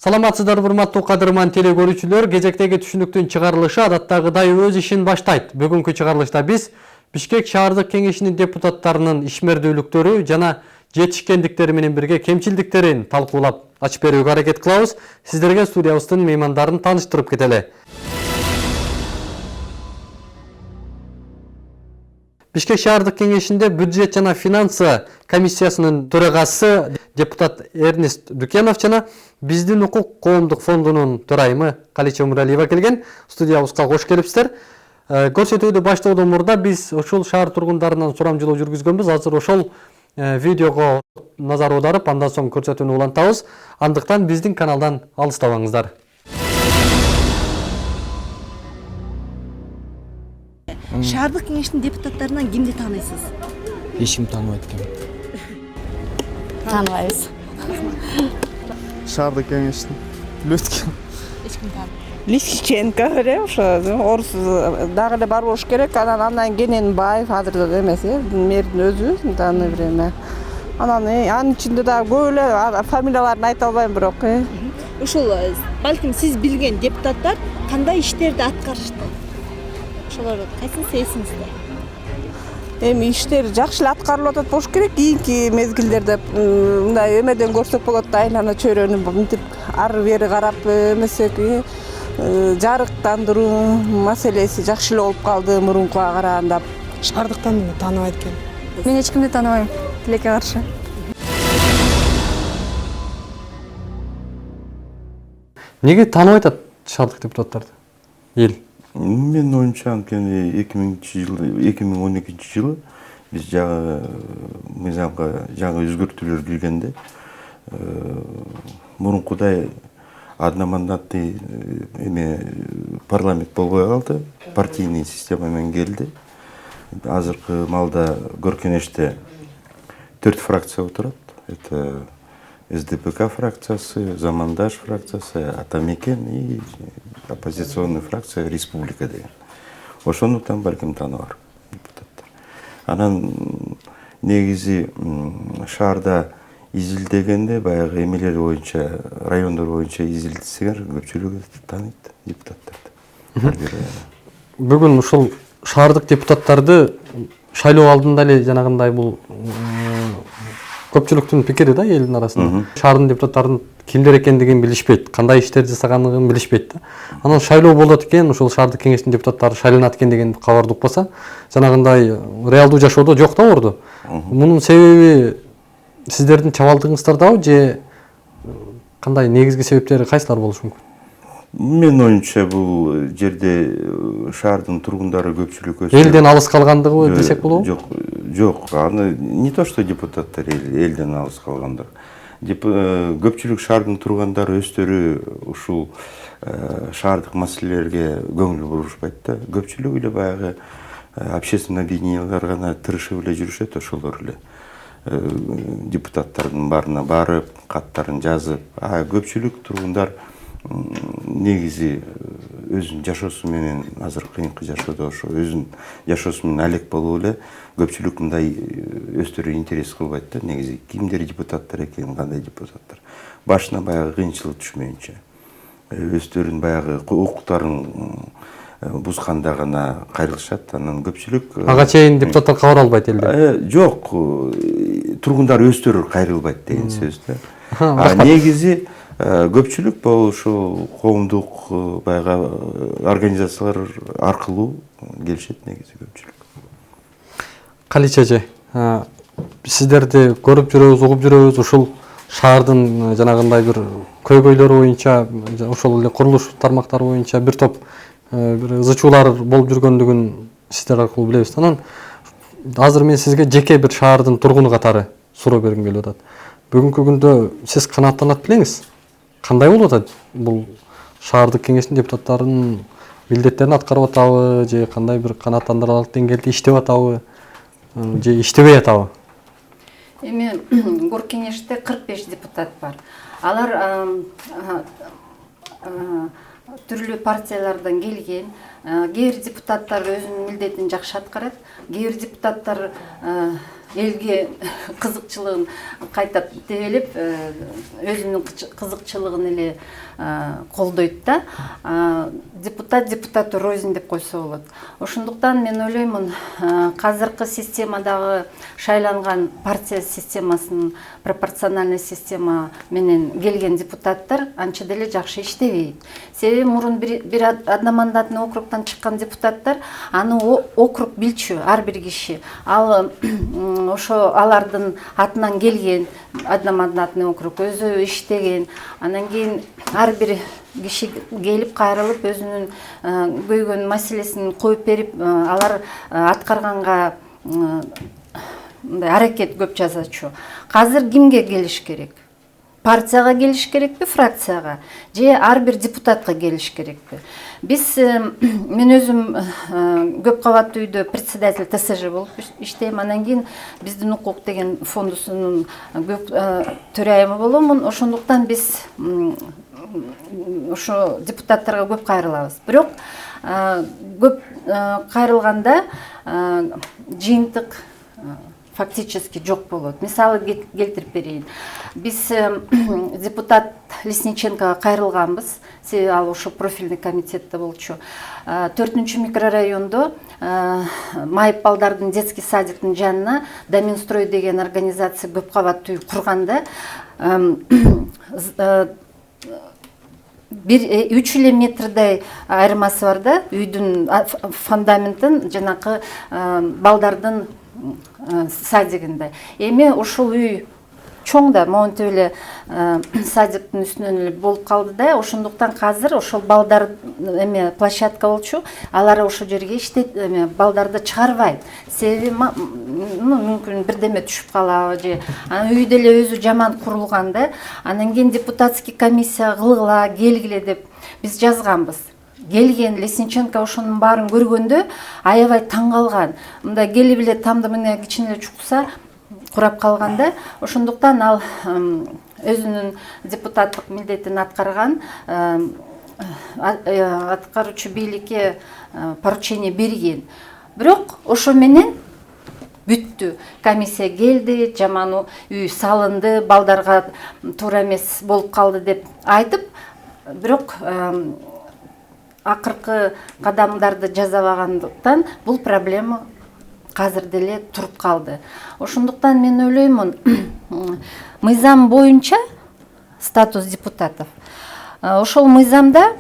Саламатсыздар, урматтуу кадырман теле көрүүчүлөр. Кезектеги түшүнүктүн чыгарылышы адаттагыдай өз ишин баштайт. Бүгүнкү чыгарылышта биз Бишкек шаардык кеңешинин депутаттарынын ишмердүүлүктөрү жана жетишкендиктери менен бирге кемчилдиктерин талкуулап ачып берүүгө аракет кылабыз. Сиздерге студиябыздын меймандарын тааныштырып кетели. Бишкек шаардык кеңешинде бюджет жана финансы комиссиясынын төрагасы депутат Эрнест Дүкенов жана биздин укук коомдук фондунун төрайымы Калича Муралиева келген. Студиябызга кош келипсиздер. Көрсөтүүдү баштоодон мурда биз ошол шаар тургундарынан сурамжылоо жүргүзгөнбүз. Азыр ошол видеого назар аударып, андан соң көрсөтүүнү улантабыз. Андыктан биздин каналдан алыстабаңыздар. Шаардык кеңештин депутаттарынан кимди тааныйсыз? Эч ким тааныбайт экен. Тааныбайбыз. Шаардык кеңештин Лёткин. Эч ким тааныбайт. Лисиченко эле ошо орус дагы эле бар болуш керек. Анан Кененбаев азыр эмес, мэрдин өзү данный время. Анын ичинде дагы көп эле фамилияларын айта албайм бирок. Ушул балким сиз билген депутаттар кандай иштерди аткарышты? Ошолорду кайсын сезсиңиздер? Эми иштер жакшы эле аткарылып атат болуш керек. Кийинки мезгилдерде мындай эмеден көрсөк болот да, айлана чөйрөнү мынтип ары бери карап эмесек, жарыктандыруу маселеси жакшы эле болуп калды мурункуга караганда. Шаардыктан тааныбайт экен. Мен эч кимди тааныбайм, тилекке каршы. Неге тааныбай атат шаардык депутаттарды? Эл. Мен оюмча анткени 2012 жылы биз мыйзамга жаңы өзгөртүүлөр киргенде мурункудай одномандатный парламент болбой калды, партийный система менен келди. Азыркы малда Горкенеште 4 фракция отурат. Это СДПК фракциясы, Замандаш фракциясы, Атамекен и оппозиционная фракция Республика деген. Ошондуктан балким тааныбар депутаттар. Анан негизи шаарда изилдегенде баягы эмелер боюнча, райондор боюнча изилдесеңер көпчүлүгү тааныйт депутаттарды. Бүгүн ушул шаардык депутаттарды шайлоо алдында эле жанагындай бул көпчүлүктүн пикири да элдин арасында. Шаардын депутаттарын кимдер экендигин билишпейт, кандай иштер жасаганын билишпейт да. Анан шайлоо болот экен, ошол шаардык кеңештин депутаттары шайланат экен деген кабарды укпаса, жанагындай реалдуу жашоодо жок да орду. Мунун себеби сиздердин чабалдыгыңыздардабы же кандай негизги себептери кайсылар болушу мүмкүн? Мен оюмча бул жерде шаардын тургундары көпчүлүк Элден алыс калгандыгы десек болобу? Жок, аны не то что депутаттар элден алыс калгандар. Көпчүлүк шаардын тургундары өздөрү ушул шаардык маселелерге көңүл бурушпайт да. Көпчүлүк эле баягы общественный объединениялар гана тырышып эле жүрүшөт, ошолор эле депутаттардын баарына барып, каттарын жазып, көпчүлүк тургундар негизи өзүнүн жашоосу менен азыр кыйынкы жашоодо ошо өзүнүн жашоосу менен алек болуп эле көпчүлүк мындай өздөрү интерес кылбайт да. Негизи кимдер депутаттар экен, кандай депутаттар. Башына баягы кыйынчылык түшмөйүнчө өздөрүнүн баягы укуктарын бузганда гана кайрылышат. Анан көпчүлүк Ага чейин депутаттар кабар албайт элде. Жок, тургундар өздөрү кайрылбайт деген сөз да. Негизи көпчүлүк бул ушул коомдук баягы организациялар аркылуу келишет негизи көпчүлүк. Калича эже, сиздерди көрүп жүрөбүз, угуп жүрөбүз. Ушул шаардын жанагындай бир көйгөйлөрү боюнча, ошол эле курулуш тармактары боюнча бир топ бир ызычуулар болуп жүргөндүгүн сиздер аркылуу билебиз. Анан азыр мен сизге жеке бир шаардын тургуну катары суроо бергим келип атат. Бүгүнкү күндө сиз канааттанат белеңиз? Кандай болуп атат бул шаардык кеңештин депутаттарынын милдеттерин аткарып атабы же кандай бир канааттандырарлык деңгээлде иштеп атабы же иштебей атабы? Эми Горкенеште 45 депутат бар. Алар түрлүү партиялардан келген. Кээ бир депутаттар өзүнүн милдетин жакшы аткарат, кээ бир депутаттар элге кызыкчылыгын кайта тебелеп өзүнүн кызыкчылыгын эле колдойт да. Депутат рознь деп койсо болот. Ошондуктан мен ойлоймун, азыркы системадагы шайланган партия системасынын пропорциональный система менен келген депутаттар анча деле жакшы иштебейт. Себеби мурун бир одномандатный округтан чыккан депутаттар аны округ билчү, ар бир киши. Ал ошо алардын атынан келген одномандатный округ өзү иштеген. Анан кийин ар бир киши келип кайрылып өзүнүн көйгөн маселесин коюп берип, алар аткарганга аракет көп жасачу. Азыр кимге келиш керек? Партияга келиш керекпи, фракцияга же ар бир депутатка келиш керекпи? Мен өзүм көп кабаттуу үйдө председатель ТСЖ болуп иштейм. Анан кийин биздин укук деген фондусунун төрайымы боломун. Ошондуктан биз ошо депутаттарга көп кайрылабыз. Бирок көп кайрылганда жыйынтык фактически жок болот. Мисалы келтирип берейин. Биз депутат Лесниченкога кайрылганбыз. Себеби ал ошо профильный комитетте болчу. 4-чү микрорайондо майып балдардын детский садиктин жанына Доминстрой деген организация көп кабаттуу үй курганда 3 метрдей айырмасы бар да, үйдүн фундаментин жанакы балдардын садигинде. Эми ошол үй чоң да, монтип эле садиктин үстүнөн эле болуп калды да. Ошондуктан азыр ошол балдар площадка болчу, алар ошол жерге иштейт, балдарды чыгарбайт. Себеби мүмкүн бирдеме түшүп калабы же. Анан үй деле өзү жаман курулган да. Анан кийин депутатский комиссия кылгыла, келгиле деп биз жазганбыз. Келген Лесниченко ошонун баарын көргөндө аябай таң калган. Мында келип эле тамды мына кичине эле чукса курап калганда, ошондуктан ал өзүнүн депутаттык милдетин аткарган, аткаруучу бийликке поручение берген. Бирок ошо менен бүттү. Комиссия келди, жаман үй салынды, балдарга туура эмес болуп калды деп айтып, бирок акыркы кадамдарды жасабагандыктан бул проблема азыр деле туруп калды. Ошондуктан мен ойлоймун, мыйзам боюнча статус депутатов. Ошол мыйзамда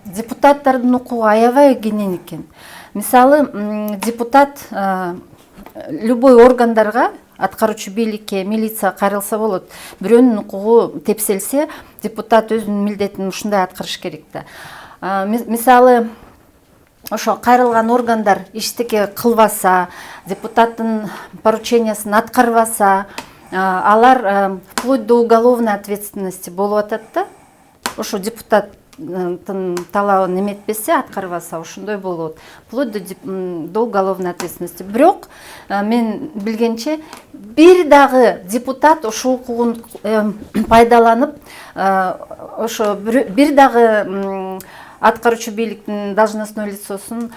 депутаттардын укугу аябай кенен экен. Мисалы, депутат любой органдарга, аткаруучу бийликке, милицияга кайрылса болот. Бирөөнүн укугу тепселсе, депутат өзүнүн милдетин ушундай аткарыш керек да. Мисалы, ошо кайрылган органдар эчтеке кылбаса, депутаттын поручениясын аткарбаса, алар вплоть до уголовной ответственности болуп атат да. Ошо депутаттын талабын эметпесе, аткарбаса, ошондой болот. Вплоть до уголовной ответственности. Бирок мен билгенче бир дагы депутат ошо укугун пайдаланып, ошо бир дагы аткаруучу бийликтин должностной лицосун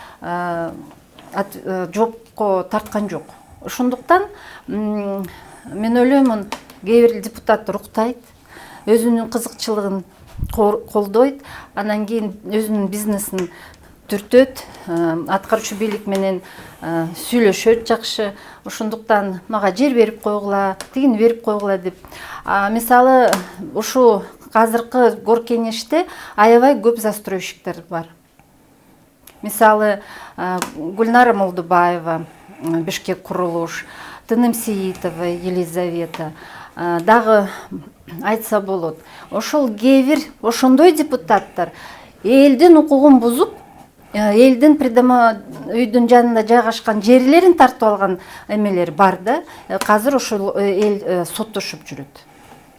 жоопко тарткан жок. Ошондуктан мен ойлоймун, кээ бир депутат уктайт, өзүнүн кызыкчылыгын колдойт, анан кийин өзүнүн бизнесин түртөт, аткаруучу бийлик менен сүйлөшөт жакшы. Ошондуктан мага жер берип койгула, тигини берип койгула деп. Мисалы, ушу азыркы Горкеңеште аябай көп застройщиктер бар. Мисалы, Гульнара Молдубаева, Бишкек Курулуш, Тыным Сеитова, Елизавета, дагы айтса болот. Ошол кээ бир ошондой депутаттар элдин укугун бузуп, элдин үйдүн жанында жайгашкан жерлерин тартып алган эмелер бар да. Азыр ошол эл соттошуп жүрөт.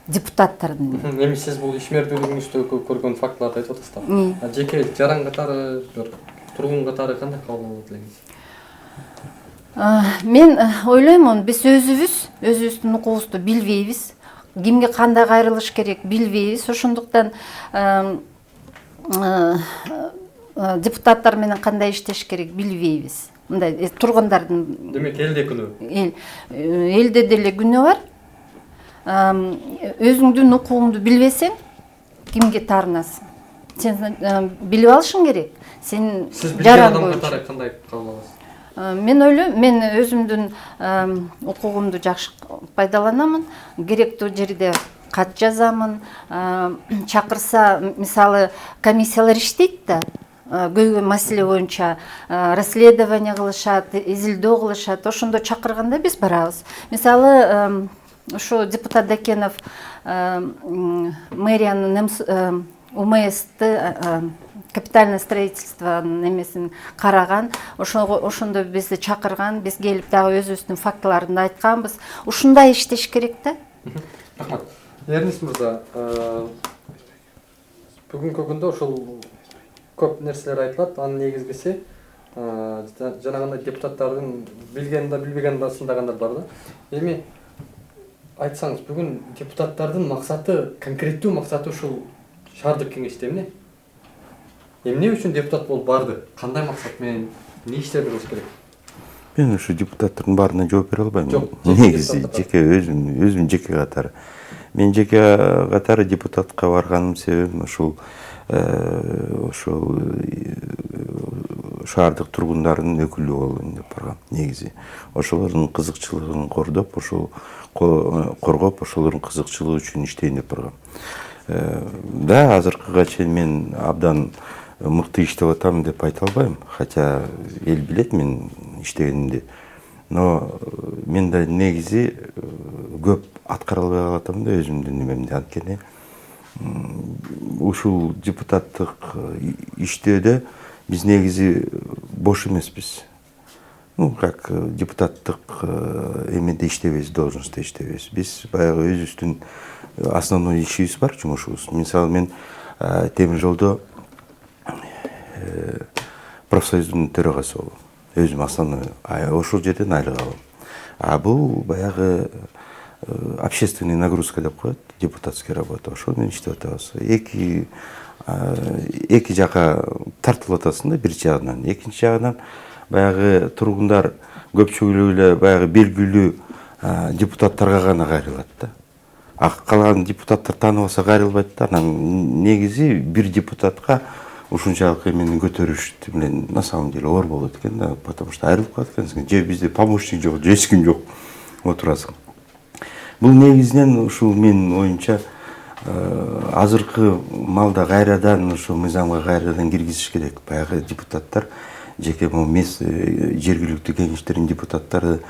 Депутаттардын. Эми сиз бул ишмердүүлүгүңүздө көргөн фактыларды айтып атасыздар. Жеке жаран катары, тургун катары кандай кабыл алат элеңиз? Мен ойлоймун, биз өзүбүздүн укугубузду билбейбиз. Кимге кандай кайрылыш керек билбейбиз. Ошондуктан депутаттар менен кандай иштеш керек билбейбиз. Мындай тургундардын демек элде күнөө. Элде деле күнөө бар. Өзүңдүн укугуңду билбесең, кимге таарынасың? Сен билип алышың керек. Сен Сиз билген жаран адам боюнча. катары кандай кабыл аласыз? Мен ойлойм, мен өзүмдүн укугумду жакшы пайдаланамын. Керектүү жерде кат жазамын. Чакырса, мисалы, комиссиялар иштейт да. Көйгөй маселе боюнча расследование кылышат, изилдөө кылышат. Ошондо чакырганда биз барабыз. Мисалы, ошо депутат Дакенов мэриянын УМС-ты капитальное строительство немесин караган, ошондо бизди чакырган, биз келип дагы өзүбүздүн фактыларын айтканбыз. Ушундай иштеш керек да. Рахмат. Эрнис мырза, бүгүнкү күндө ошол көп нерселер айтылат. Анын негизгиси жанагындай депутаттардын билген да билбеген да сындагандар бар да. Эми айтсаңыз, бүгүн депутаттардын максаты, конкреттүү максаты ушул шаардык кеңеште эмне? Эмне үчүн депутат болуп барды? Кандай максат менен эмне иштерди кылыш керек? Мен ушу депутаттардын баарына жооп бере албайм. Жок, Негизи жеке өзүм жеке катары. Мен жеке катары депутатка барганым себебим ушул шаардык тургундарынын өкүлү болоюн деп баргам. Негизи ошолордун кызыкчылыгын кордоп, ошол коргоп, ошолордун кызыкчылыгы үчүн иштейин деп баргам. Да, азыркыга чейин мен абдан мыкты иштеп атам деп айта албайм, хотя эл билет мен иштегенимди. Но мен да негизи көп аткара албай калатам да өзүмдүн немемди. Анткени ушул депутаттык иштөөдө биз негизи бош эмеспиз. Как депутаттык эмеде иштебейбиз, должностьта иштебейбиз. Биз баягы өзүбүздүн основной ишибиз бар, жумушубуз. Мисалы, мен темир жолдо профсоюздун төрагасы болом. Өзүм основной, ошол жерден айлык алам. Бул баягы общественный нагрузка деп коет, депутатский работа. Ошол менен иштеп атабыз. Эки жака тартылып атасың да, бир жагынан. Экинчи жагынан баягы тургундар көпчүлүгү эле баягы белгилүү депутаттарга гана кайрылат да. Калаган депутаттар тааныбаса кайрылбайт да. Анан негизи бир депутатка ушунчалык эмени көтөрүш менен на самом деле оор болот экен да, потому что айрылып калат экенсиң. Же бизде помощник жок, же эч ким жок отурасың. Бул негизинен ушул менин оюмча азыркы маалда кайрадан ушул мыйзамга кайрадан киргизиш керек. Баягы депутаттар жеке жергиликтүү кеңештердин депутаттары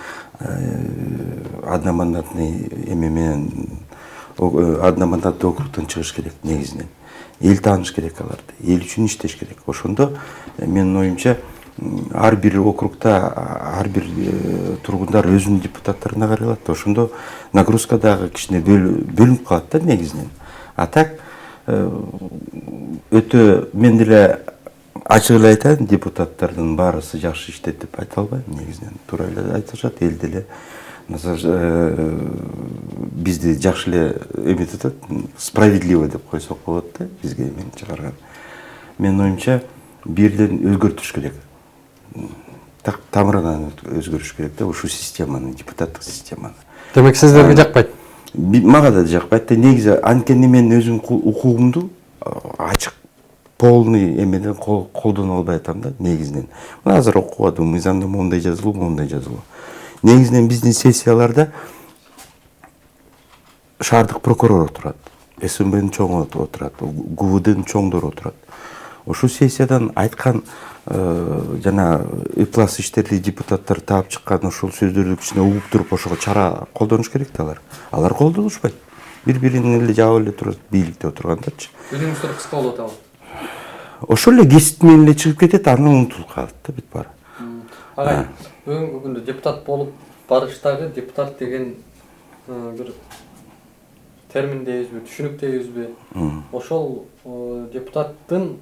одномандатный эме менен одномандаттуу округтан чыгыш керек негизинен. Эл тааныш керек аларды, эл үчүн иштеш керек. Ошондо менин оюмча ар бир округда ар бир тургундар өзүнүн депутаттарына кайрылат. Ошондо нагрузка дагы кичине бөлүнүп калат да негизинен. А так өтө мен деле ачык эле айтайын, депутаттардын баарысы жакшы иштейт деп айта албайм. Негизинен туура эле айтышат, эл деле бизди жакшы эле эметип атат, справедливо деп койсок болот да, бизге эмени чыгарган. Менин оюмча бирден өзгөртүш керек. Тамырынан өзгөрүш керек да ушул системаны, депутаттык системаны. Демек сиздерге жакпайт? Мага да жакпайт да. Негизи анткени мен өзүм укугумду ачык полный эмеден колдоно албай атам да негизинен. Азыр окуп атам, мыйзамда моундай жазылуу. Негизинен биздин сессияларда шаардык прокурор отурат, СМБнын чоңу отурат, ГУВДнын чоңдору отурат. Ошол сессиядан айткан жана ыплас иштерди депутаттар таап чыккан ошол сөздөрдү кичине угуп туруп ошого чара колдонуш керек да алар. Алар колдонушпайт. Бири-бирин эле жаап эле турат, бийликте отургандарчы. Өзүңүздөр кыска болуп атабы? Ошол эле кесип менен эле чыгып кетет, анан унутулуп калат да бүт баары. Агай, бүгүнкү күндө депутат болуп барыштагы депутат деген бир термин дейбизби, түшүнүк дейбизби? Ошол депутаттын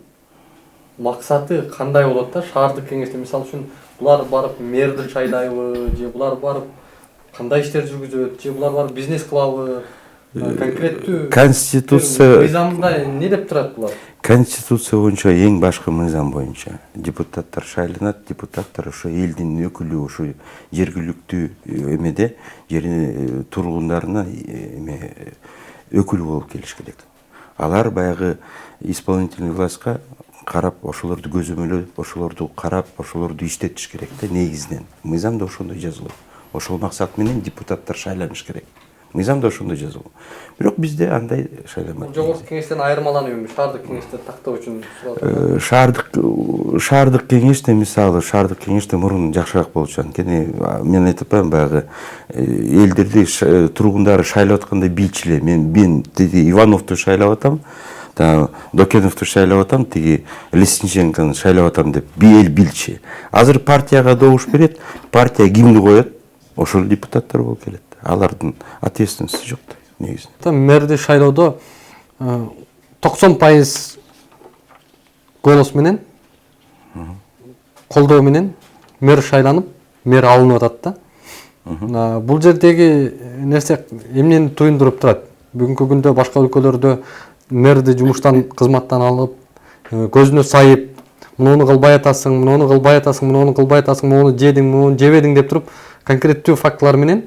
максаты кандай болот да шаардык кеңеште? Мисалы үчүн булар барып мэрди шайлайбы, же булар барып кандай иштер жүргүзөт, же булар барып бизнес кылабы? конкреттүү Конституция мыйзамда эмне деп турат булар? Конституция боюнча эң башкы мыйзам боюнча депутаттар шайланат, депутаттар ошо элдин өкүлү, ошо жергиликтүү эмеде жер тургундарына өкүл болуп келиш керек. Алар баягы исполнительный властька карап, ошолорду көзөмөлөп, ошолорду карап, ошолорду иштетиш керек да негизинен. Мыйзамда ошондой жазылган. Ошол максат менен депутаттар шайланыш керек. Мыйзамда ошондой жазылган. Бирок бизде андай шайланбайт. Жогорку кеңештен айырмаланып эми шаардык кеңеште тактоо үчүн Шаардык кеңеште мисалы шаардык кеңеште мурун жакшыраак болчу. Анткени мен айтып атпаймынбы баягы элдерди тургундары шайлап атканда билчү эле. Мен тиги Ивановду шайлап атам, Докеновду шайлап атам, тиги Лесниченкону шайлап атам деп эл билчү. Азыр партияга добуш берет, партия кимди коет, ошол депутаттар болуп келет. Алардын ответственности жок да негизинен. Мэрди шайлоодо 90% голос менен, колдоо менен мэр шайланып, мэр алынып атат да. Бул жердеги нерсе эмнени туюндуруп турат? Бүгүнкү күндө башка өлкөлөрдө мэрди жумуштан, кызматтан алып, көзүнө сайып, муну кылбай атасың, муну кылбай атасың, муну кылбай атасың, муну жедиң, муну жебедиң деп туруп, конкреттүү фактылар менен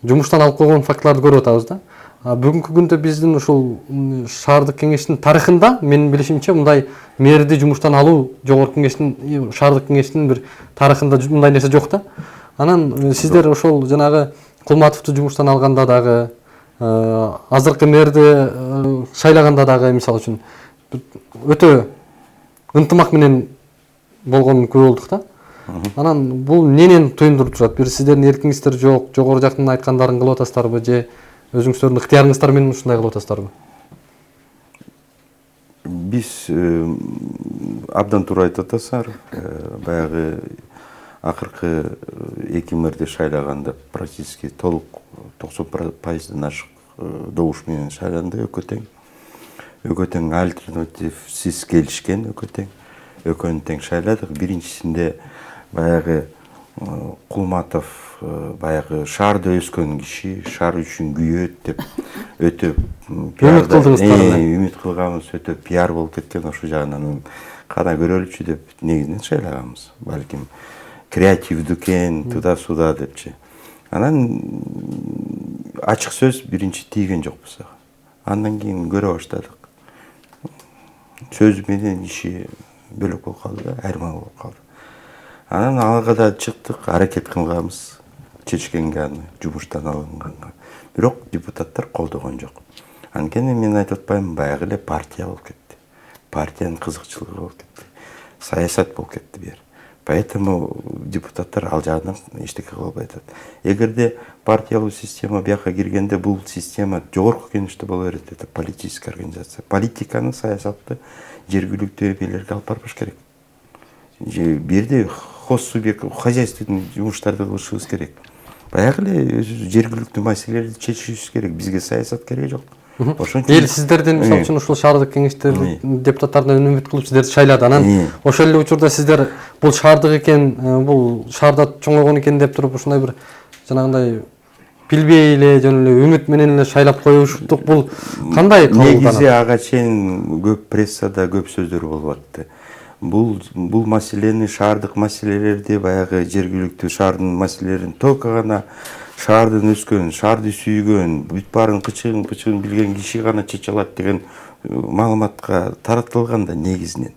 жумуштан алып койгон фактыларды көрүп атабыз да. Бүгүнкү күндө биздин ушул шаардык кеңештин тарыхында менин билишимче мындай мэрди жумуштан алуу жогорку кеңештин, шаардык кеңештин бир тарыхында мындай нерсе жок да. Анан сиздер ошол жанагы Кулматовду жумуштан алганда дагы, азыркы мэрди шайлаганда дагы мисалы үчүн өтө ынтымак менен болгонун көрүп болдук да. Анан бул эмнени туюндуруп турат? Бир сиздердин эркиңиздер жок, жогору жактын айткандарын кылып атасыздарбы же өзүңүздөрдүн ыктыярыңыздар менен ушундай кылып атасыздарбы? Биз абдан туура айтып атасыздар. Баягы акыркы 2 мэрди шайлаганда практически толук 90%-дан ашык добуш менен шайланды экөө тең. Экөө тең альтернативсиз келишкен экөө тең. Экөөнү тең шайладык. Биринчисинде баягы Кулматов баягы шаарда өскөн киши, шаар үчүн күйөт деп өтө үмүт кылдыңыздар. Үмүт кылганбыз, өтө пиар болуп кеткен ошол жагынан кана көрөлүчү деп негизинен шайлаганбыз. Балким креативдүү экен, туда-суда депчи. Анан ачык сөз биринчи тийген жокпуз. Андан кийин көрө баштадык. Сөзү менен иши бөлөк болуп калды да, айырма болуп калды. Анан алга да чыктык, аракет кылганбыз, чечкенге аны жумуштан алынганга. Бирок депутаттар колдогон жок. Анткени мен айтып атпаймынбы, баягы эле партия болуп кетти. Партиянын кызыкчылыгы болуп кетти. Саясат болуп кетти бир. Поэтому депутаттар ал жагынан эчтеке кыла албай атат. Эгерде партиялуу система бияка киргенде бул система жогорку кеңеште боло берет, это политическая организация. Политиканы, саясатты жергиликтүү эмелерге алып барбаш керек. Бирде хоссубъект, хозяйственный жумуштарды кылышыбыз керек. Баягы эле жергиликтүү маселелерди чечишибиз керек. Бизге саясат кереги жок. Эл сиздердин мисалы үчүн ушул шаардык кеңештер депутаттарынан үмүт кылып сиздерди шайлады. Анан ошол эле учурда сиздер бул шаардык экен, бул шаарда чоңойгон экен деп туруп ушундай бир жанагындай билбей эле жөн эле үмүт менен эле шайлап коюштук. Бул кандай кабылданат? Негизи ага чейин көп прессада көп сөздөр болуп атты. Бул маселени, шаардык маселелерди, баягы жергиликтүү шаардын маселелерин только гана шаардын өскөн, шаарды сүйгөн, бүт баарын кычыгын билген киши гана чече алат деген маалыматка таратылган да негизинен.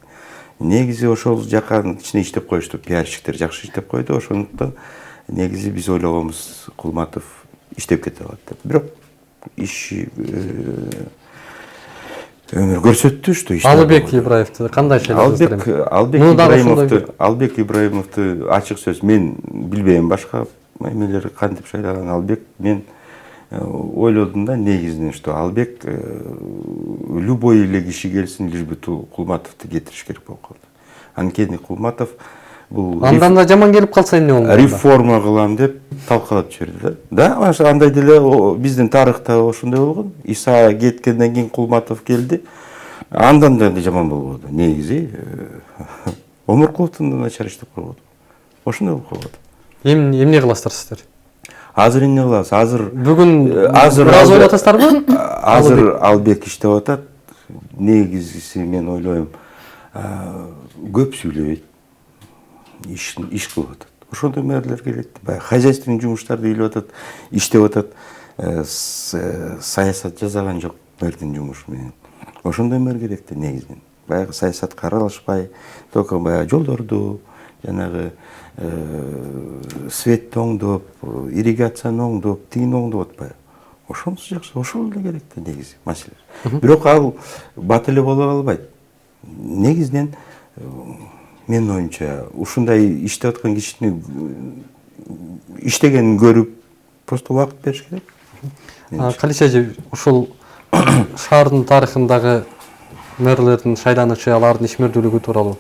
Негизи ошол жаканын ичине иштеп коюшту, пиарщиктер жакшы иштеп койду, ошондуктан негизи биз ойлогонбуз Кулматов иштеп кете алат деп. Бирок иши өмүр көрсөттү, что иштеп. Албек Ибраевди кандай шайладыңыздар? Албек Ибраимовду ачык сөз мен билбейм, башка эмелер кантип шайлаган. Албек мен ойлодум да негизинен, что Албек любой эле киши келсин, лишь бы Кулматовду кетириш керек болуп калды. Анткени Кулматов бул андан да жаман келип калса эмне болмок? Реформа кылам деп талкалап жиберди да. Да, андай деле биздин тарыхта ошондой болгон. Иса кеткенден кийин Кулматов келди. Андан да жаман болбоду. Негизи Омуркуловдун да начар иштеп койбоду. Ошондой болуп калды. Эмне кыласыздар сиздер? Азыр эмне кылабыз? Азыр Бүгүн азыр ыраазы болуп атасыздарбы? азыр Албек иштеп атат. Негизгиси мен ойлойм, көп сүйлөбөйт. Иш кылып атат. Ошондой мэрлер келет. Баягы хозяйственный жумуштарды илип атат, иштеп атат. Саясат жасаган жок мэрдин жумушу менен. Ошондой мэр керек да негизинен. Баягы саясатка аралашпай, только баягы жолдорду, жанагы светти оңдоп, ирригацияны оңдоп, тигини оңдоп атпайбы. Ошонусу жакшы, ошол эле керек да негизи маселе. Бирок ал бат эле боло албайт. Негизинен менин оюмча ушундай иштеп аткан кишини иштегенин көрүп просто убакыт бериш керек. Калиша эже, ушул шаардын тарыхындагы мэрлердин шайланышы, алардын ишмердүүлүгү тууралуу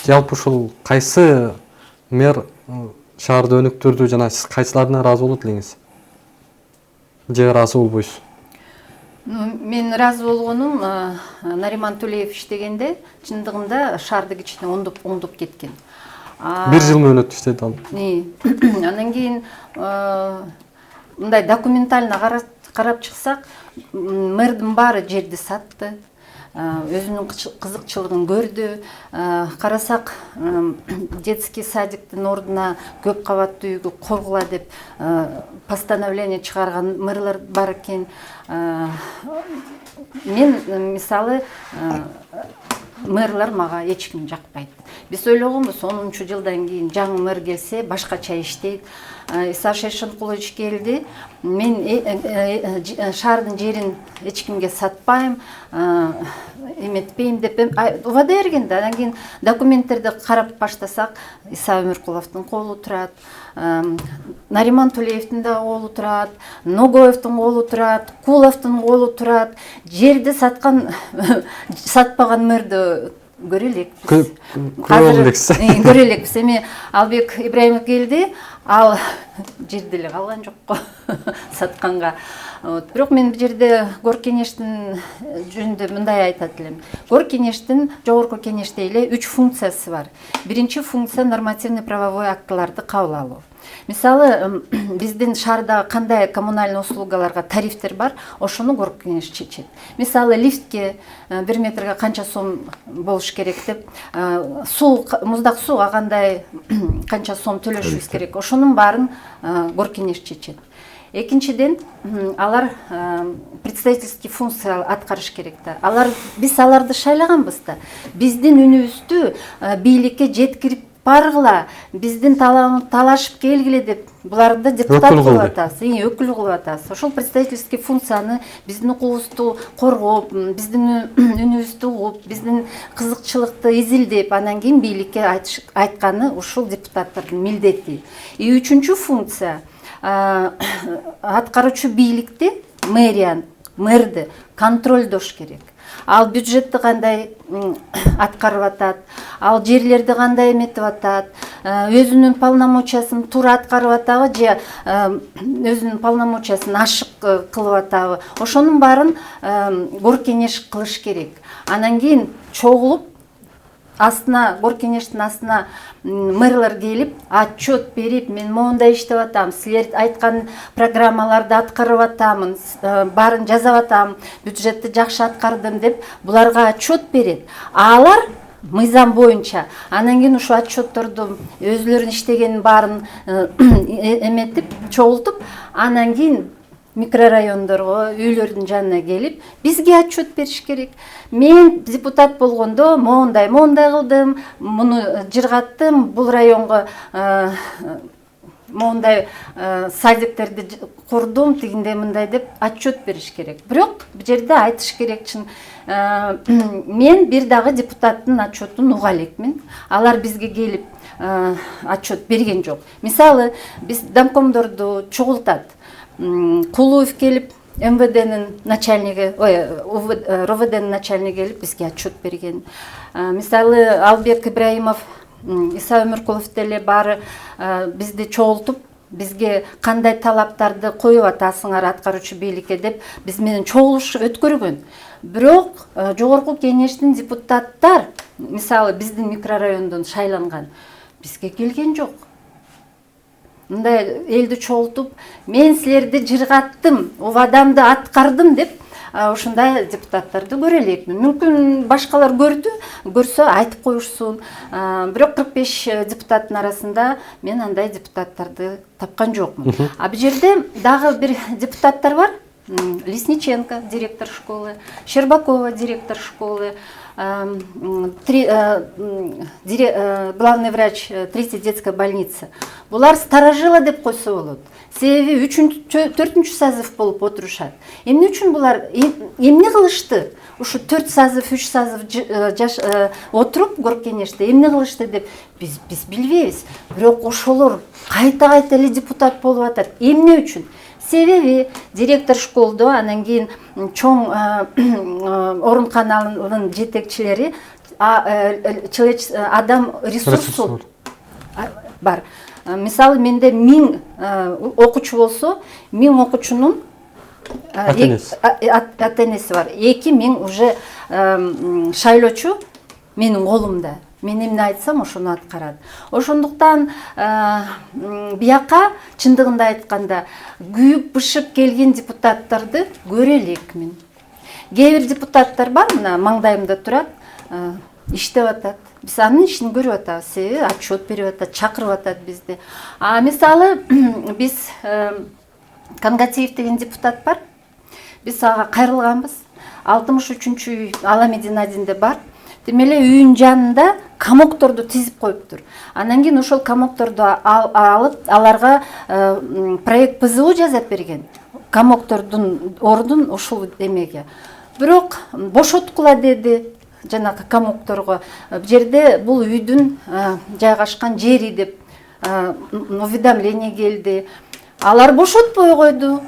жалпы ушул кайсы мэр шаарды өнүктүрдү жана сиз кайсыларына ыраазы болот элеңиз? Же ыраазы болбойсуз? Мен ыраазы болгонум Нариман Төлеев иштегенде чындыгында шаарды кичине оңдоп кеткен. 1 жыл мөөнөт иштеди ал. Андан кийин мындай документально карап чыксак, мэрдин баары жерди сатты, өзүнүн кызыкчылыгын көрдү. Карасак, детский садиктин ордуна көп кабаттуу үйгө коргула деп постановление чыгарган мэрлер бар экен. Мен мисалы мэрлер мага эч ким жакпайт. Биз ойлогонбуз 10-жылдан кийин жаңы мэр келсе башкача иштейт. Иса Шешенкулович келди. Мен шаардын жерин эч кимге сатпайм, эметпейм деп убада берген да. Андан кийин документтерди карап баштасак, Иса Өмүркуловдун колу турат, Нариман Төлеевдин да колу турат, Ногоевдин колу турат, Куловдун колу турат. Жерди сатпаган мэрди көрө элекпиз. Көрө элекпиз. Эми Албек Ибраимов келди, ал жерди эле калган жок го сатканга. Бирок мен бул жерде Гор кеңештин жөнүндө мындай айтат элем. Гор кеңештин жогорку кеңеште эле 3 функциясы бар. Биринчи функция нормативный правовой актыларды кабыл алуу. Мисалы, биздин шаарда кандай коммунальный услугаларга тарифтер бар, ошону Гор кеңеш чечет. Мисалы, лифтке 1 метрге канча сом болуш керек деп, муздак сууга канча сом төлөшүбүз керек. Ошонун баарын Гор кеңеш чечет. Экинчиден, алар представительский функция аткарыш керек да. Биз аларды шайлаганбыз да. Биздин үнүбүздү бийликке жеткирип баргыла, биздин талашып келгиле деп, буларды депутат кылып атабыз, өкүл кылып атабыз. Ошол представительский функцияны биздин укугубузду коргоп, биздин үнүбүздү угуп, биздин кызыкчылыкты изилдеп, анан кийин бийликке айтканы ушул депутаттардын милдети. Үчүнчү функция аткаруучу бийликти, мэрди контролдош керек. Ал бюджетти кандай аткарып атат, ал жерлерди кандай эметип атат, өзүнүн полномочиясын туура аткарып атабы же өзүнүн полномочиясын ашык кылып атабы. Ошонун баарын Гор кеңеш кылыш керек. Анан кийин чогулуп астына, Гор кеңештин астына мэрлер келип, отчет берип, мен моундай иштеп атам, силер айткан программаларды аткарып атамын, баарын жазып атам, бюджетти жакшы аткардым деп, буларга отчет берет. Алар мыйзам боюнча, анан кийин ушу отчетторду өзүлөрүнүн иштегенин баарын эметип, чогултуп, анан кийин микрорайондорго, үйлөрдүн жанына келип, бизге отчет бериш керек. Мен депутат болгондо моундай кылдым, муну жыргаттым, бул районго моундай садиктерди курдум, тигиндей мындай деп отчет бериш керек. Бирок бул жерде айтыш керек чын, мен бир дагы депутаттын отчетун уга элекмин. Алар бизге келип отчет берген жок. Мисалы, биз домкомдорду чогултат. Кулуев келип, МВДнин начальниги, РОВДнин начальниги келип бизге отчет берген. Мисалы, Албек Ибраимов, Иса Өмүркулов деле баары бизди чогултуп, бизге кандай талаптарды коюп атасыңар аткаруучу бийликке деп биз менен чогулуш өткөргөн. Бирок жогорку кеңештин депутаттар, мисалы, биздин микрорайондон шайланган, бизге келген жок. мындай элди чогултуп мен силерди жыргаттым, убадамды аткардым деп ушундай депутаттарды көрө элекмин. Мүмкүн башкалар көрсө айтып коюшсун. Бирок 45 депутаттын арасында мен андай депутаттарды тапкан жокмун. А бул жерде дагы бир депутаттар бар. Лесниченко, директор школы, Щербакова, директор школы, главный врач 3-й детской больницы. Булар старожила деп койсо болот. Себеби 4-4 сазыв болуп отурушат. Эмне үчүн булар эмне кылышты? Ушу 4 сазыв, 3 сазыв отуруп горкенеште эмне кылышты деп биз билбейбиз. Бирок ошолор кайта эле депутат болуп атат. Эмне үчүн? Себеби директор школдо, анан кийин чоң орун каналынын жетекчилери адам ресурсу бар. Мисалы менде 1000 окуучу болсо, 1000 окуучунун ата-энеси бар. 2000 уже шайлоочу менин колумда. Мен эмне айтсам ошону аткарат. Ошондуктан бияка чындыгында айтканда күйүп бышып келген депутаттарды көрө элекмин. Кээ бир депутаттар бар, мына маңдайымда турат, иштеп атат. Биз анын ишин көрүп атабыз, себеби отчет берип атат, чакырып атат бизди. Мисалы биз Кангатиев деген депутат бар. Биз ага кайрылганбыз. 63-үчү үй Аламединадинде бар. Демеле үйүн жанында камокторду тизип коюптур. Анан кийин ошол камокторду алып, аларга проект ПЗУ жазап берген. Камоктордун ордун ошол эмеге. Бирок бошоткула деди жанагы камокторго. Бул жерде бул үйдүн жайгашкан жери деп уведомление келди. Алар бошотпой койду.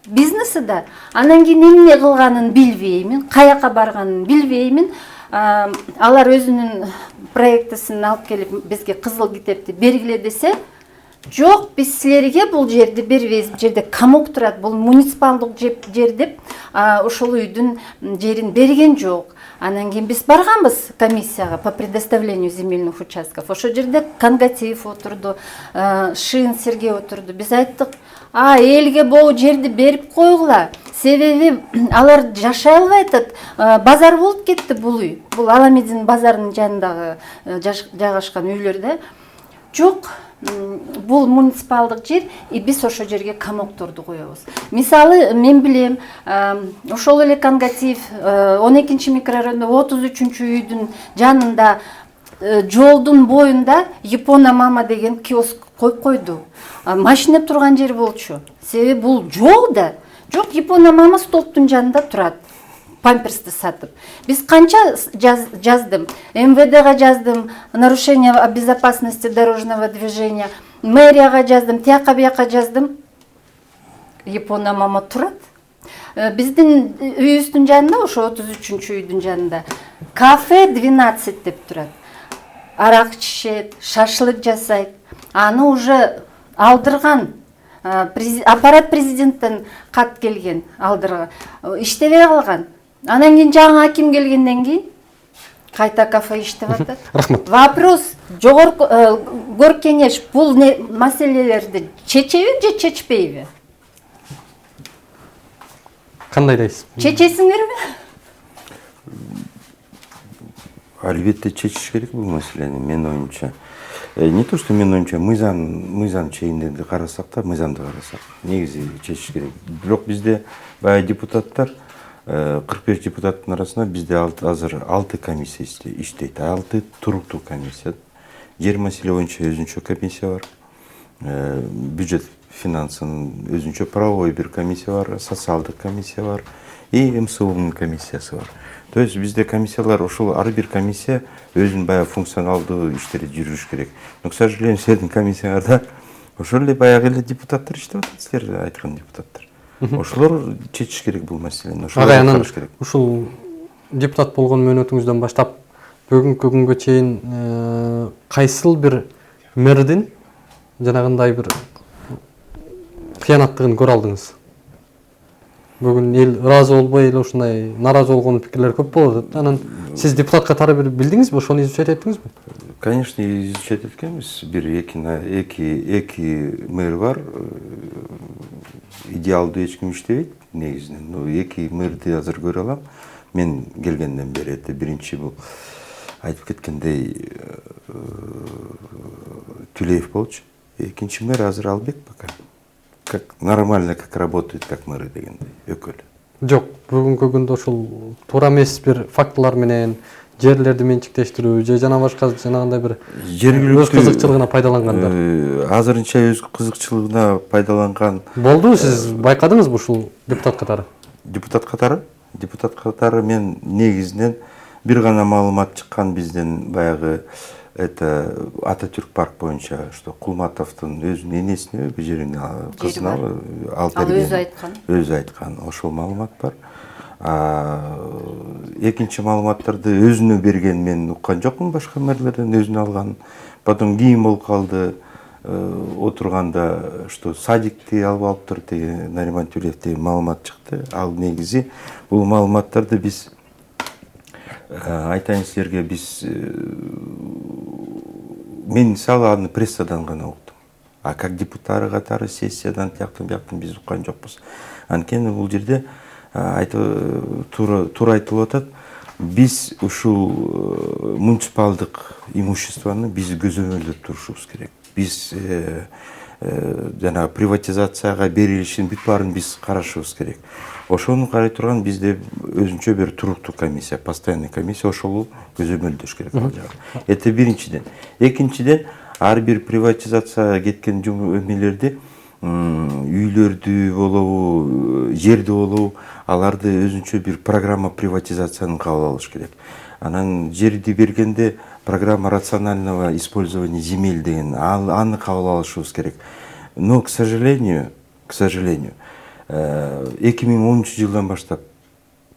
Бизнеси да. Анан кийин эмне кылганын билбеймин, каяка барганын билбеймин. Алар өзүнүн проектисин алып келип бизге кызыл китепти бергиле десе, жок, биз силерге бул жерди бербейбиз. Бул жерде камок турат, бул муниципалдык жер деп ошол үйдүн жерин берген жок. Анан кийин биз барганбыз комиссияга по предоставлению земельных участков. Ошол жерде Кангатиев отурду, Шин Сергей отурду. Биз айттык, элге бул жерди берип койгула. Себеби алар жашай албай атат. Базар болуп кетти бул үй. Бул Аламедин базарынын жанындагы жайгашкан үйлөрдө. Жок, бул муниципалдык жер, биз ошол жерге камокторду коебуз. Мисалы, мен билем, ошол эле Кангатиев 12-чи микрорайондо 33-үчү үйдүн жанында жолдун боюнда Япона мама деген киоск коюп койду. Машина турган жер болчу. Себеби бул жол да. Жок, Япона мама столбтун жанында турат. Памперсти сатып. Биз канча жаздым. МВДга жаздым, нарушение безопасности дорожного движения. Мэрияга жаздым, тияка бияка жаздым. Япона мама турат. Биздин үйүбүздүн жанында, ошо 33-үчү үйдүн жанында кафе 12 деп турат. Арак ичет, шашлык жасайт. Аны уже алдырган. Аппарат президенттен кат келген, алдырган. Иштебей калган. Анан кийин жаңы аким келгенден кийин кайта кафе иштеп атат. Рахмат. Вопрос жогорку Горкенеш бул маселелерди чечеби же чечпейби? Кандай дейсиз? Чечесиңерби? Албетте чечиш керек бул маселени, менин оюмча. Не то, что менин оюмча, мыйзам чейиндеги карасак да, мыйзамды карасак, негизи чечиш керек. Бирок бизде баягы депутаттар 45 депутаттын арасында бизде азыр 6 комиссия иштейт. 6 туруктуу комиссия. Жер маселе боюнча өзүнчө комиссия бар. Бюджет финансынын өзүнчө правовой бир комиссия бар, социалдык комиссия бар и МСУнун комиссиясы бар. То есть бизде комиссиялар, ошол ар бир комиссия өзүнүн баягы функционалдуу иштерди жүргүзүш керек. Но, к сожалению, силердин комиссияңарда ошол эле баягы эле депутаттар иштеп атат, силер айткан депутаттар. Ошолор чечиш керек бул маселени. Агай, анан ушул депутат болгон мөөнөтүңүздөн баштап бүгүнкү күнгө чейин кайсыл бир мэрдин жанагындай бир кыянаттыгын көрө алдыңыз? бүгүн эл ыраазы болбой эле ушундай нааразы болгон пикирлер көп болуп атат. Анан сиз депутат катары бир билдиңизби, ошону изучать эттиңизби? Конечно, изучать эткенбиз. Бир эки мэр бар. Идеалдуу эч ким иштебейт негизинен. Эки мэрди азыр көрө алам. Мен келгенден бери биринчи бул айтып кеткендей Түлеев болчу. Экинчи мэр азыр Албек пока. Как нормально, как работает, как мэры дегендей. Өкөлө. Жок, бүгүнкү күндө ушул туура эмес бир фактылар менен жерлерди менчиктештирүү же жана башка жанагындай бир өз кызыкчылыгына пайдалангандар. Азырынча өз кызыкчылыгына пайдаланган Болду, сиз байкадыңызбы ушул депутат катары? депутат катары мен негизинен бир гана маалымат чыккан бизден баягы Ататүрк парк боюнча, что Кулматовдун өзүнүн энесине бир жерине кызына алып берген. Өзү айткан. Ошол маалымат бар. Экинчи маалыматтарды өзүнө берген мен уккан жокмун, башка мэрлерден өзүнө алган. Потом кийин болуп калды. Отурганда, что садикти алып алыптыр деген Нариман Түлеев деген маалымат чыкты. Ал негизи бул маалыматтарды биз айтайын силерге, мен мисалы аны прессадан гана уктум. А как депутаты катары сессиядан тияктан бияктан биз уккан жокпуз. Анткени бул жерде туура айтылып атат. Биз ушул муниципалдык имуществону биз көзөмөлдөп турушубуз керек. Биз жана приватизацияга берилишин бүт баарын биз карашыбыз керек. Ошону карай турган бизде өзүнчө бир туруктуу комиссия, постоянный комиссия, ошол көзөмөлдөш керек ал жагы. Это биринчиден. Экинчиден, ар бир приватизацияга кеткен эмелерди, үйлөрдү болобу, жерди болобу, аларды өзүнчө бир программа приватизацияны кабыл алыш керек. Анан жерди бергенде программа рационального использования земель деген аны кабыл алышыбыз керек. Но, к сожалению, 2010 жылдан баштап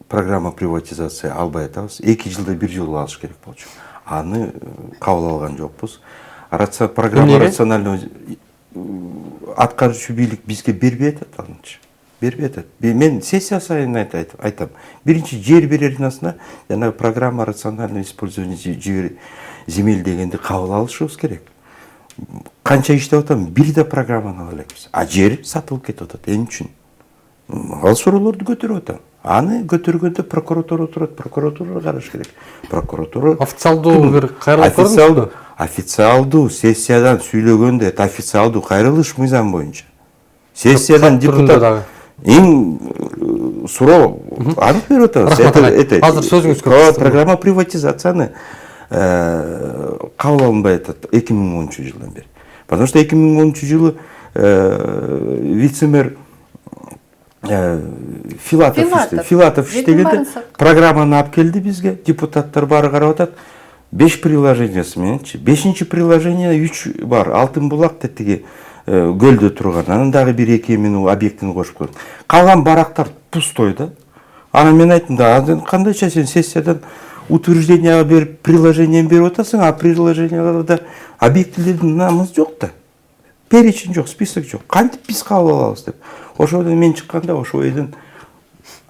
программа приватизация албай атабыз. 2 жылда бир жолу алыш керек болчу. Аны кабыл алган жокпуз. Программа рационального аткаруучу бийлик бизге бербей атат анычы. Бербей атат. Мен сессия сайын айтам. Биринчи жер береринасына жана программа рационального использования земель дегенди кабыл алышыбыз керек. Канча иштеп атам, бир да программаны ала элекпиз. А жер сатылып кетип атат. Эмне үчүн? Ал суроолорду көтөрүп атам. Аны көтөргөндө прокуратура турат, прокуратурага караш керек. Прокуратура официалдуу бир кайрылыш көрдүңүзбү? Официалдуу сессиядан сүйлөгөндө это официалдуу кайрылыш мыйзам боюнча. Сессиядан депутат эң суроо анық берип атабыз. Азыр сөзүңүз көп. Программа приватизацияны кабыл алынбай атат 2010 жылдан бери. Потому что 2010 жылы вице-мэр Филатов иштегенде программаны алып келди бизге, депутаттар баары карап атат. 5 приложениясы мененчи. 5-чи приложение 3 бар. Алтын булак тетиги гөлдө турган. Анан дагы 1-2 мену объектини кошуп койгон. Калган барактар пустой да. Анан мен айттым да, кандайча сен сессиядан утвержденияга берип, приложениени берип атасың, а приложенияларда объектилердин намысы жок да. Перечень жок, список жок. Кантип биз кабыл алабыз деп. Ошодон мен чыкканда ошо ойдон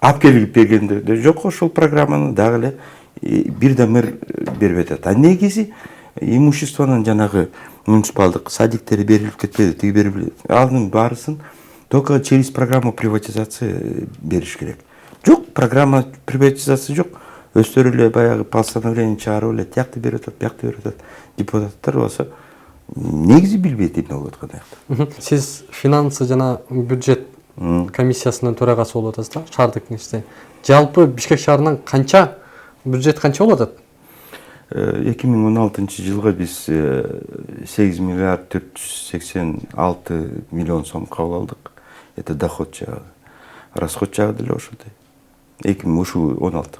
алып келип бергенде жок, ошол программаны дагы эле бир да мэр бербей атат. А негизи имуществонун жанагы муниципалдык садиктери берилип кетпеди, тиги берилип. Анын баарысын только через программу приватизация бериш керек. Жок, программа приватизация жок. Өздөрү эле баягы постановление чыгарып эле тиякты берип атат, биякты берип атат. Депутаттар болсо негизи билбейт эмне болуп атканын. Сиз финансы жана бюджет комиссиясынын төрагасы болуп атасыз да, шаардык кеңеште. Жалпы Бишкек шаарынан канча бюджет канча болуп атат? 2016 жылга биз 8 миллиард 486 миллион сом кабыл алдык. Это доход жагы. Расход жагы деле ошондой. 2016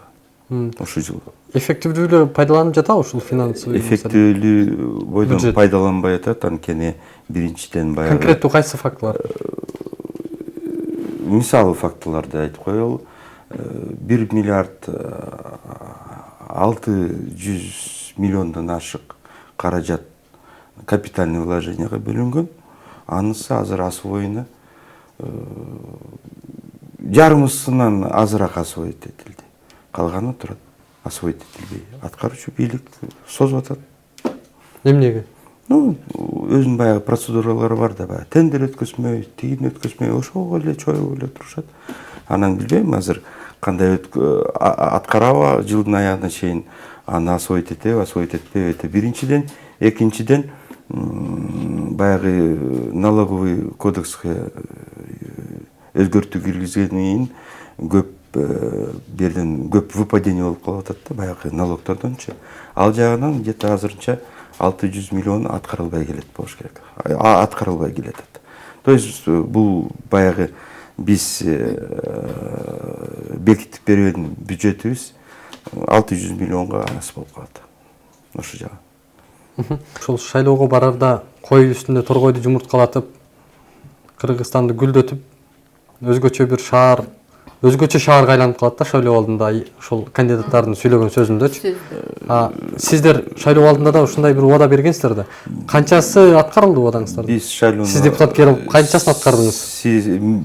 ошол жыл. Эффективдүүлүгү пайдаланып жатабы ушул финансы? Эффективдүүлүгү бойдон пайдаланбай атат, анткени биринчиден баягы конкреттүү кайсы фактылар? Мисалы фактыларды айтып коелу. 1 миллиард 600 миллиондон ашык каражат капитальный вложенияга бөлүнгөн. Анысы азыр освоено жарымысынан азыраак освоить этилди. Калганы турат. Освоить этилбей. Аткаруучу бийлик созуп атат. Эмнеге? Ну, өзүнүн баягы процедуралары бар да, баягы тендер өткөзмөй, тигин өткөзмөй, ошого эле чоюп эле турушат. Анан билбейм азыр кандай аткарабы жылдын аягына чейин аны освоить этеби, освоить этпейби. Это биринчиден, экинчиден баягы налоговый кодекске өзгөртүү киргизгенден кийин көп берден көп выпадение болуп калып атат да, баягы налогтордончу. Ал жагынан где-то азырынча 600 миллион аткарылбай келет болуш керек. Аткарылбай келет. То есть бул баягы биз бекитип берген бюджетибиз 600 миллионго аз болуп калат. Ошо жагы. Ошол шайлоого барарда кой үстүндө торгойду жумурткалатып, Кыргызстанды гүлдөтүп, өзгөчө шаарга айланып калат да шайлоо алдында ошол кандидаттардын сүйлөгөн сөзүндөчү. Сиздер шайлоо алдында да ушундай бир убада бергенсиздер да. Канчасы аткарылды убадаңыздар? Биз шайлоону Сиз депутат келип канчасын аткардыңыз?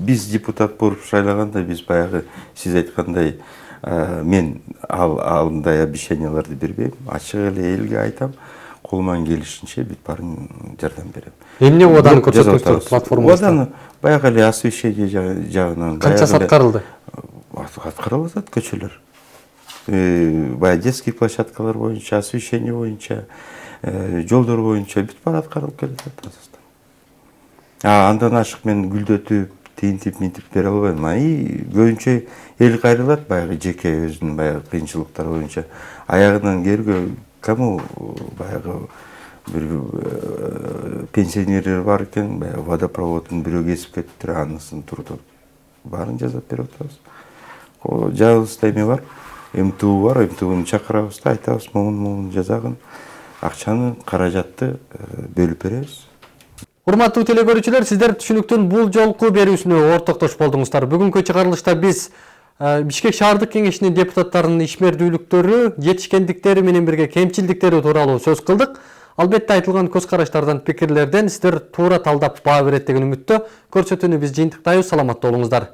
Биз депутат болуп шайлаганда биз баягы сиз айткандай мен алдындай обещанияларды бербейм. Ачык эле элге айтам. Колуман келишинче бүт баарын жардам берем. Эмне убаданы көрсөттүңүздөр платформабызда? Убаданы баягы эле освещение жагынан Канчасы аткарылды? Аткарылып атат көчөлөр. Баягы детский площадкалар боюнча, освещение боюнча, жолдор боюнча бүт баары аткарылып келатат азырдан. Андан ашык мен гүлдөтүп, тиинтип, минтип бере албайм. Көбүнчө эл кайрылат баягы жеке өзүнүн баягы кыйынчылыктары боюнча. Аягынан кергө кому баягы бир пенсионерлер бар экен, баягы водопроводун бирөө кесип кетиптир, анысын туртуп баарын жазап берип атабыз. Жагыбызда эме бар, МТУ бар, МТУну чакырабыз да, айтабыз, могун жазагын, акчаны, каражатты бөлүп беребиз. Урматтуу теле көрүүчүлөр, сиздер түшүнүктүн бул жолку берүүсүнө ортоктош болдуңуздар. Бүгүнкү чыгарылышта биз Бишкек шаардык кеңешинин депутаттарынын ишмердүүлүктөрү, жетишкендиктери менен бирге кемчилдиктери тууралуу сөз кылдык. Албетте айтылган көз караштардан, пикирлерден сиздер туура талдап баа берет деген үмүттө көрсөтүүнү биз жыйынтыктайбыз. Саламатта болуңуздар.